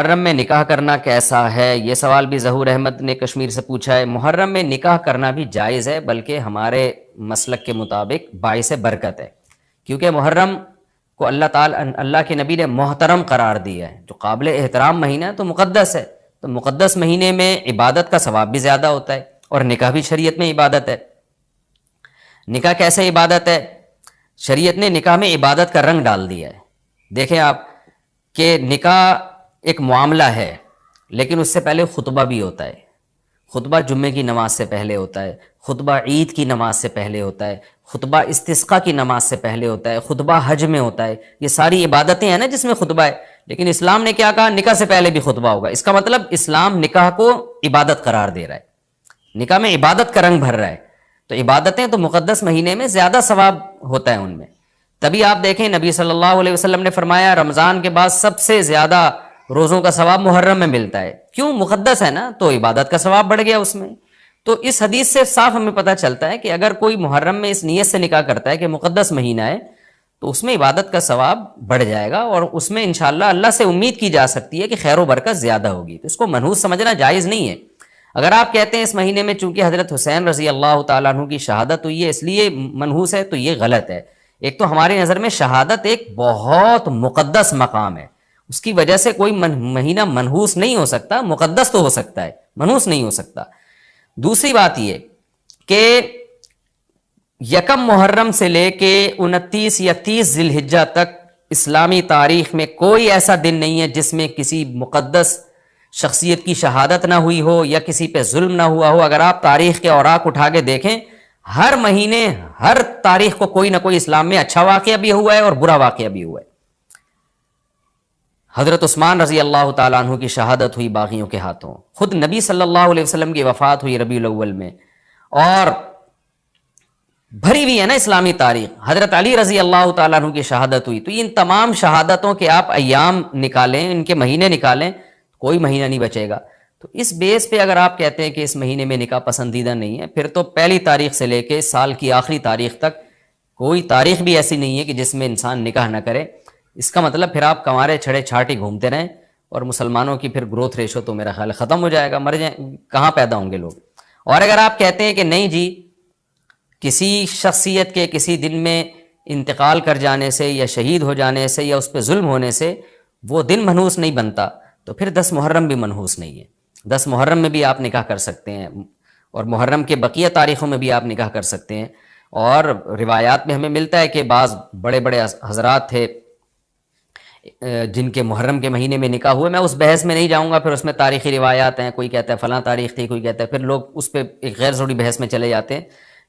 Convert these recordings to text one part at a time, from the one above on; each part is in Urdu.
محرم میں نکاح کرنا کیسا ہے؟ یہ سوال بھی ظہور احمد نے کشمیر سے پوچھا ہے۔ محرم میں نکاح کرنا بھی جائز ہے، بلکہ ہمارے مسلک کے مطابق باعث برکت ہے، کیونکہ محرم کو اللہ کے نبی نے محترم قرار دیا ہے، جو قابل احترام مہینہ ہے تو مقدس ہے، تو مقدس مہینے میں عبادت کا ثواب بھی زیادہ ہوتا ہے، اور نکاح بھی شریعت میں عبادت ہے۔ نکاح کیسے عبادت ہے؟ شریعت نے نکاح میں عبادت کا رنگ ڈال دیا ہے۔ دیکھیں آپ کہ نکاح ایک معاملہ ہے، لیکن اس سے پہلے خطبہ بھی ہوتا ہے۔ خطبہ جمعے کی نماز سے پہلے ہوتا ہے، خطبہ عید کی نماز سے پہلے ہوتا ہے، خطبہ استسقاء کی نماز سے پہلے ہوتا ہے، خطبہ حج میں ہوتا ہے۔ یہ ساری عبادتیں ہیں نا جس میں خطبہ ہے، لیکن اسلام نے کیا کہا؟ نکاح سے پہلے بھی خطبہ ہوگا۔ اس کا مطلب اسلام نکاح کو عبادت قرار دے رہا ہے، نکاح میں عبادت کا رنگ بھر رہا ہے۔ تو عبادتیں تو مقدس مہینے میں زیادہ ثواب ہوتا ہے ان میں۔ تبھی آپ دیکھیں نبی صلی اللہ علیہ وسلم نے فرمایا رمضان کے بعد سب سے زیادہ روزوں کا ثواب محرم میں ملتا ہے۔ کیوں؟ مقدس ہے نا، تو عبادت کا ثواب بڑھ گیا اس میں۔ تو اس حدیث سے صاف ہمیں پتہ چلتا ہے کہ اگر کوئی محرم میں اس نیت سے نکاح کرتا ہے کہ مقدس مہینہ ہے، تو اس میں عبادت کا ثواب بڑھ جائے گا، اور اس میں انشاءاللہ اللہ سے امید کی جا سکتی ہے کہ خیر و برکت زیادہ ہوگی۔ تو اس کو منحوس سمجھنا جائز نہیں ہے۔ اگر آپ کہتے ہیں اس مہینے میں چونکہ حضرت حسین رضی اللہ تعالیٰ عنہ کی شہادت ہوئی ہے اس لیے منحوس ہے، تو یہ غلط ہے۔ ایک تو ہماری نظر میں شہادت ایک بہت مقدس مقام ہے، اس کی وجہ سے کوئی مہینہ منحوس نہیں ہو سکتا، مقدس تو ہو سکتا ہے، منحوس نہیں ہو سکتا۔ دوسری بات یہ کہ یکم محرم سے لے کے 29 یا 30 ذی الحجہ تک اسلامی تاریخ میں کوئی ایسا دن نہیں ہے جس میں کسی مقدس شخصیت کی شہادت نہ ہوئی ہو یا کسی پہ ظلم نہ ہوا ہو۔ اگر آپ تاریخ کے اوراق اٹھا کے دیکھیں، ہر مہینے ہر تاریخ کو کوئی نہ کوئی اسلام میں اچھا واقعہ بھی ہوا ہے اور برا واقعہ بھی ہوا ہے۔ حضرت عثمان رضی اللہ تعالیٰ عنہ کی شہادت ہوئی باغیوں کے ہاتھوں، خود نبی صلی اللہ علیہ وسلم کی وفات ہوئی ربیع الاول میں، اور بھری ہوئی ہے نا اسلامی تاریخ۔ حضرت علی رضی اللہ تعالیٰ عنہ کی شہادت ہوئی۔ تو ان تمام شہادتوں کے آپ ایام نکالیں، ان کے مہینے نکالیں، کوئی مہینہ نہیں بچے گا۔ تو اس بیس پہ اگر آپ کہتے ہیں کہ اس مہینے میں نکاح پسندیدہ نہیں ہے، پھر تو پہلی تاریخ سے لے کے سال کی آخری تاریخ تک کوئی تاریخ بھی ایسی نہیں ہے کہ جس میں انسان نکاح نہ کرے۔ اس کا مطلب پھر آپ کنوارے چھڑے چھاٹی گھومتے رہیں، اور مسلمانوں کی پھر گروتھ ریشو تو میرا خیال ختم ہو جائے گا، مر جائیں، کہاں پیدا ہوں گے لوگ۔ اور اگر آپ کہتے ہیں کہ نہیں جی کسی شخصیت کے کسی دن میں انتقال کر جانے سے یا شہید ہو جانے سے یا اس پہ ظلم ہونے سے وہ دن منحوس نہیں بنتا، تو پھر 10 محرم بھی منحوس نہیں ہے۔ 10 محرم میں بھی آپ نکاح کر سکتے ہیں، اور محرم کے بقیہ تاریخوں میں بھی آپ نکاح کر سکتے ہیں۔ اور روایات میں ہمیں ملتا ہے کہ بعض بڑے بڑے حضرات تھے جن کے محرم کے مہینے میں نکاح ہوئے۔ میں اس بحث میں نہیں جاؤں گا، پھر اس میں تاریخی روایات ہیں، کوئی کہتا ہے فلاں تاریخ تھی، کوئی کہتا ہے، پھر لوگ اس پہ ایک غیر ضروری بحث میں چلے جاتے ہیں،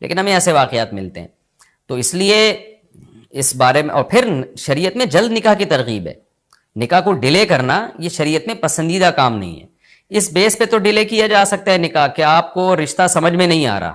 لیکن ہمیں ایسے واقعات ملتے ہیں۔ تو اس لیے اس بارے میں، اور پھر شریعت میں جلد نکاح کی ترغیب ہے۔ نکاح کو ڈیلے کرنا یہ شریعت میں پسندیدہ کام نہیں ہے۔ اس بیس پہ تو ڈیلے کیا جا سکتا ہے نکاح کہ آپ کو رشتہ سمجھ میں نہیں آ رہا،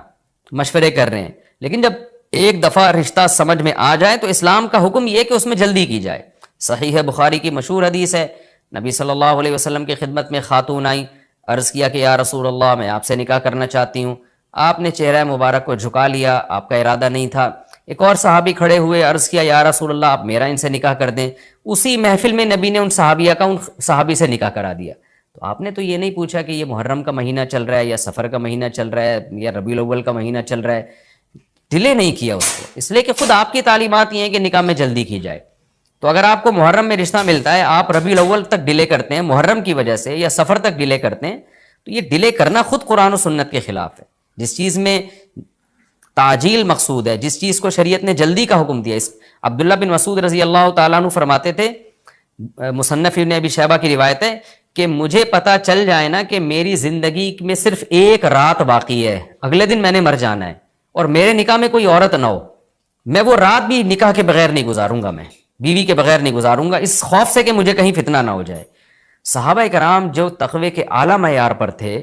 مشورے کر رہے ہیں، لیکن جب ایک دفعہ رشتہ سمجھ میں آ جائے تو اسلام کا حکم یہ کہ اس میں جلدی کی جائے۔ صحیح بخاری کی مشہور حدیث ہے، نبی صلی اللہ علیہ وسلم کی خدمت میں خاتون آئی، عرض کیا کہ یا رسول اللہ میں آپ سے نکاح کرنا چاہتی ہوں۔ آپ نے چہرہ مبارک کو جھکا لیا، آپ کا ارادہ نہیں تھا۔ ایک اور صحابی کھڑے ہوئے، عرض کیا یا رسول اللہ آپ میرا ان سے نکاح کر دیں۔ اسی محفل میں نبی نے ان صحابیہ کا ان صحابی سے نکاح کرا دیا۔ تو آپ نے تو یہ نہیں پوچھا کہ یہ محرم کا مہینہ چل رہا ہے یا سفر کا مہینہ چل رہا ہے یا ربیع الاول کا مہینہ چل رہا ہے، ڈیلے نہیں کیا اس کو، اس لیے کہ خود آپ کی تعلیمات یہ ہیں کہ نکاح میں جلدی کی جائے۔ تو اگر آپ کو محرم میں رشتہ ملتا ہے، آپ ربیع الاول تک ڈیلے کرتے ہیں محرم کی وجہ سے یا سفر تک ڈیلے کرتے ہیں، تو یہ ڈیلے کرنا خود قرآن و سنت کے خلاف ہے۔ جس چیز میں تعجیل مقصود ہے، جس چیز کو شریعت نے جلدی کا حکم دیا، عبداللہ بن مسعود رضی اللہ تعالیٰ عنہ فرماتے تھے، مصنف ابن ابی شیبہ کی روایت ہے کہ مجھے پتہ چل جائے نا کہ میری زندگی میں صرف ایک رات باقی ہے، اگلے دن میں نے مر جانا ہے، اور میرے نکاح میں کوئی عورت نہ ہو، میں وہ رات بھی نکاح کے بغیر نہیں گزاروں گا، میں بیوی کے بغیر نہیں گزاروں گا، اس خوف سے کہ مجھے کہیں فتنہ نہ ہو جائے۔ صحابہ کرام جو تقوی کے اعلیٰ معیار پر تھے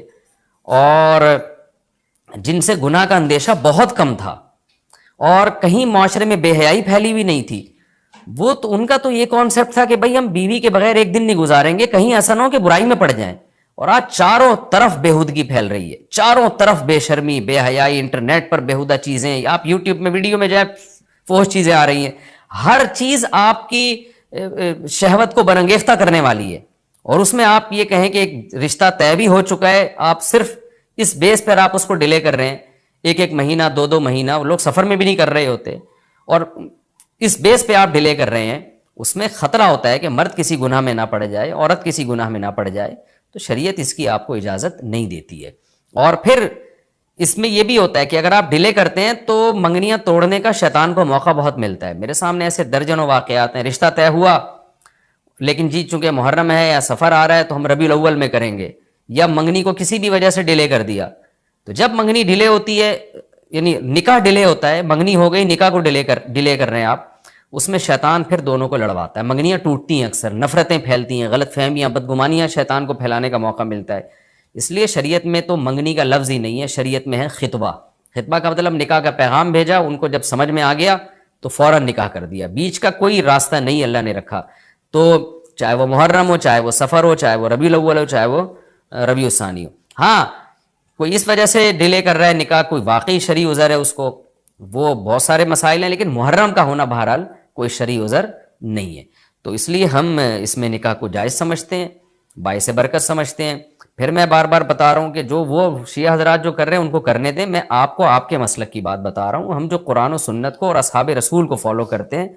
اور جن سے گناہ کا اندیشہ بہت کم تھا اور کہیں معاشرے میں بے حیائی پھیلی ہوئی نہیں تھی، وہ تو ان کا تو یہ کانسیپٹ تھا کہ بھئی ہم بیوی کے بغیر ایک دن نہیں گزاریں گے، کہیں ایسا نہ ہو کہ برائی میں پڑ جائیں۔ اور آج چاروں طرف بےہودگی پھیل رہی ہے، چاروں طرف بے شرمی، بے حیائی، انٹرنیٹ پر بےہودہ چیزیں، آپ یوٹیوب میں ویڈیو میں جائیں فوش چیزیں آ رہی ہیں، ہر چیز آپ کی شہوت کو برانگیختہ کرنے والی ہے، اور اس میں آپ یہ کہیں کہ ایک رشتہ طے بھی ہو چکا ہے, آپ صرف اس بیس پر آپ اس کو ڈیلے کر رہے ہیں, ایک مہینہ 2 مہینہ, وہ لوگ سفر میں بھی نہیں کر رہے ہوتے, اور اس بیس پہ آپ ڈیلے کر رہے ہیں, اس میں خطرہ ہوتا ہے کہ مرد کسی گناہ میں نہ پڑ جائے, عورت کسی گناہ میں نہ پڑ جائے, تو شریعت اس کی آپ کو اجازت نہیں دیتی ہے. اور پھر اس میں یہ بھی ہوتا ہے کہ اگر آپ ڈیلے کرتے ہیں تو منگنیاں توڑنے کا شیطان کو موقع بہت ملتا ہے. میرے سامنے ایسے درجنوں واقعات ہیں, رشتہ طے ہوا لیکن جی چونکہ محرم ہے یا سفر آ رہا ہے تو ہم ربیع الاول میں کریں گے, یا منگنی کو کسی بھی وجہ سے ڈیلے کر دیا. تو جب منگنی ڈیلے ہوتی ہے, یعنی نکاح ڈیلے ہوتا ہے, منگنی ہو گئی, نکاح کو ڈیلے کر رہے ہیں آپ, اس میں شیطان پھر دونوں کو لڑواتا ہے. منگنیاں ٹوٹتی ہیں, اکثر نفرتیں پھیلتی ہیں, غلط فہمیاں, بدگمانیاں شیطان کو پھیلانے کا موقع ملتا ہے. اس لیے شریعت میں تو منگنی کا لفظ ہی نہیں ہے, شریعت میں ہے خطبہ. خطبہ کا مطلب نکاح کا پیغام بھیجا, ان کو جب سمجھ میں آ گیا تو فوراً نکاح کر دیا. بیچ کا کوئی راستہ نہیں اللہ نے رکھا. تو چاہے وہ محرم ہو, چاہے وہ سفر ہو, چاہے وہ ربیع الاول ہو, چاہے وہ ربیع الثانی ہو. ہاں کوئی اس وجہ سے ڈیلے کر رہا ہے نکاح, کوئی واقعی شرعی عذر ہے اس کو, وہ بہت سارے مسائل ہیں, لیکن محرم کا ہونا بہرحال کوئی شرعی عذر نہیں ہے. تو اس لیے ہم اس میں نکاح کو جائز سمجھتے ہیں, باعث برکت سمجھتے ہیں. پھر میں بار بار بتا رہا ہوں کہ جو وہ شیعہ حضرات جو کر رہے ہیں ان کو کرنے دیں, میں آپ کو آپ کے مسلک کی بات بتا رہا ہوں. ہم جو قرآن و سنت کو اور اصحاب رسول کو فالو کرتے ہیں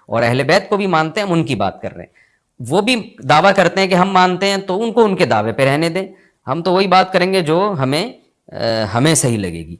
اور اہل بیت کو بھی مانتے ہیں, ہم ان کی بات کر رہے ہیں. وہ بھی دعویٰ کرتے ہیں کہ ہم مانتے ہیں, تو ان کو ان کے دعوے پہ رہنے دیں. ہم تو وہی بات کریں گے جو ہمیں صحیح لگے گی.